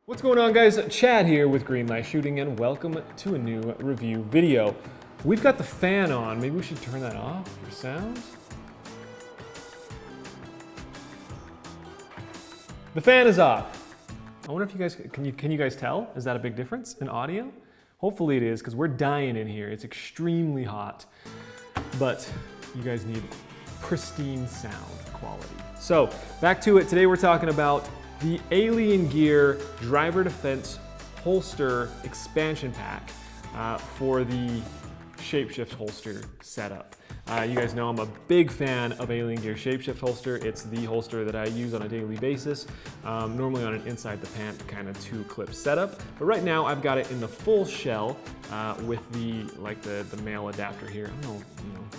What's going on, guys? Chad here with Greenlight Shooting, and welcome to a new review video. We've got the fan on. Maybe we should turn that off for sound. The fan is off. I wonder if you guys can you guys tell? Is that a big difference in audio? Hopefully it is, because we're dying in here. It's extremely hot, but you guys need pristine sound quality. So back to it. Today we're talking about the Alien Gear Driver Defense Holster Expansion Pack for the Shapeshift holster setup. You guys know I'm a big fan of Alien Gear Shapeshift holster. It's the holster that I use on a daily basis, normally on an inside the pant kind of 2-clip setup. But right now I've got it in the full shell with the male adapter here. I don't know,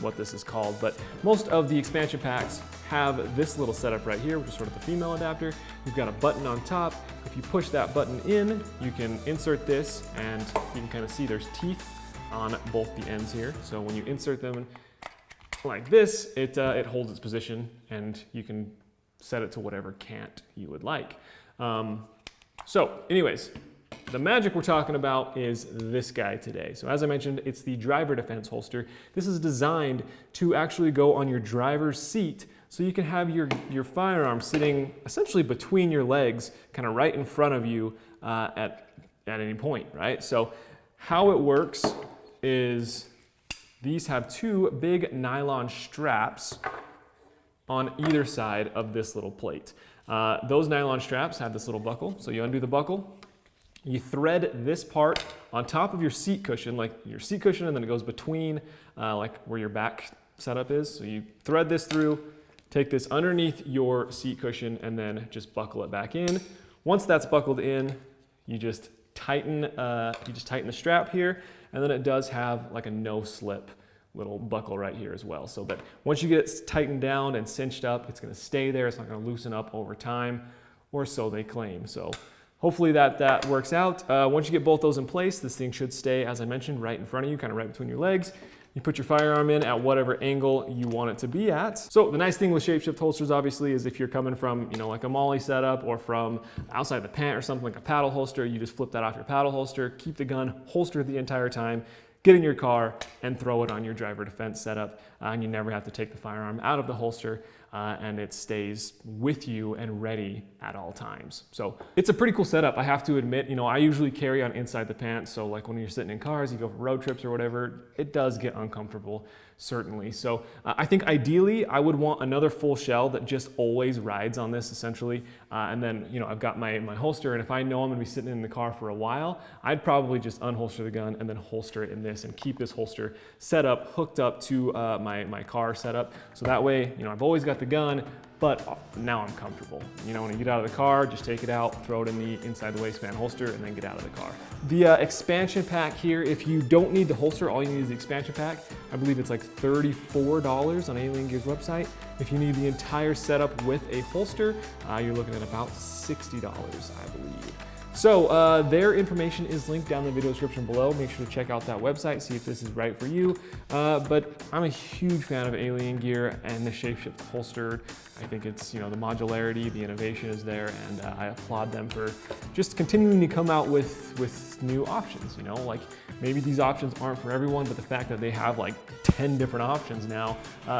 what this is called, but most of the expansion packs have this little setup right here, which is sort of the female adapter. You've got a button on top. If you push that button in, you can insert this, and you can kind of see there's teeth on both the ends here. So when you insert them like this, it holds its position, and you can set it to whatever cant you would like. So anyways, the magic we're talking about is this guy today. So as I mentioned, it's the driver defense holster. This is designed to actually go on your driver's seat, so you can have your firearm sitting essentially between your legs, kind of right in front of you at any point, right? So how it works is these have 2 big nylon straps on either side of this little plate. Those nylon straps have this little buckle, so you undo the buckle, you thread this part on top of your seat cushion, like your seat cushion, and then it goes between like where your back setup is. So you thread this through, take this underneath your seat cushion, and then just buckle it back in. Once that's buckled in, you just tighten the strap here, and then it does have like a no-slip little buckle right here as well, so that once you get it tightened down and cinched up, it's going to stay there. It's not going to loosen up over time, or so they claim. So hopefully that works out. Once you get both those in place, this thing should stay, as I mentioned, right in front of you, kind of right between your legs. You put your firearm in at whatever angle you want it to be at. So the nice thing with Shapeshift holsters, obviously, is if you're coming from, like a molly setup, or from outside the pant or something like a paddle holster, you just flip that off your paddle holster, keep the gun holstered the entire time, get in your car and throw it on your driver defense setup, and you never have to take the firearm out of the holster, and it stays with you and ready at all times. So it's a pretty cool setup, I have to admit. I usually carry on inside the pants, so like when you're sitting in cars, you go for road trips or whatever, it does get uncomfortable, certainly. So I think ideally I would want another full shell that just always rides on this, essentially, and then I've got my holster, and if I know I'm going to be sitting in the car for a while, I'd probably just unholster the gun and then holster it in this, and keep this holster set up, hooked up to my car setup, so that way I've always got the gun, but now I'm comfortable. When you get out of the car, just take it out, throw it in the inside the waistband holster, and then get out of the car. The expansion pack here, if you don't need the holster, all you need is the expansion pack. I believe it's like $34 on Alien Gear's website. If you need the entire setup with a holster, you're looking at about $60, I believe. So their information is linked down in the video description below. Make sure to check out that website, see if this is right for you. But I'm a huge fan of Alien Gear and the Shapeshift holster. I think it's, the modularity, the innovation is there, and I applaud them for just continuing to come out with new options. Like maybe these options aren't for everyone, but the fact that they have like 10 different options now,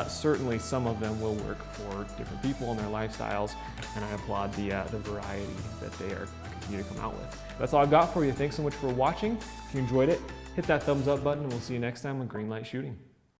certainly some of them will work for different people and their lifestyles, and I applaud the variety that they are continue to come out with. That's all I've got for you. Thanks so much for watching. If you enjoyed it, hit that thumbs up button, and we'll see you next time on Greenlight Shooting.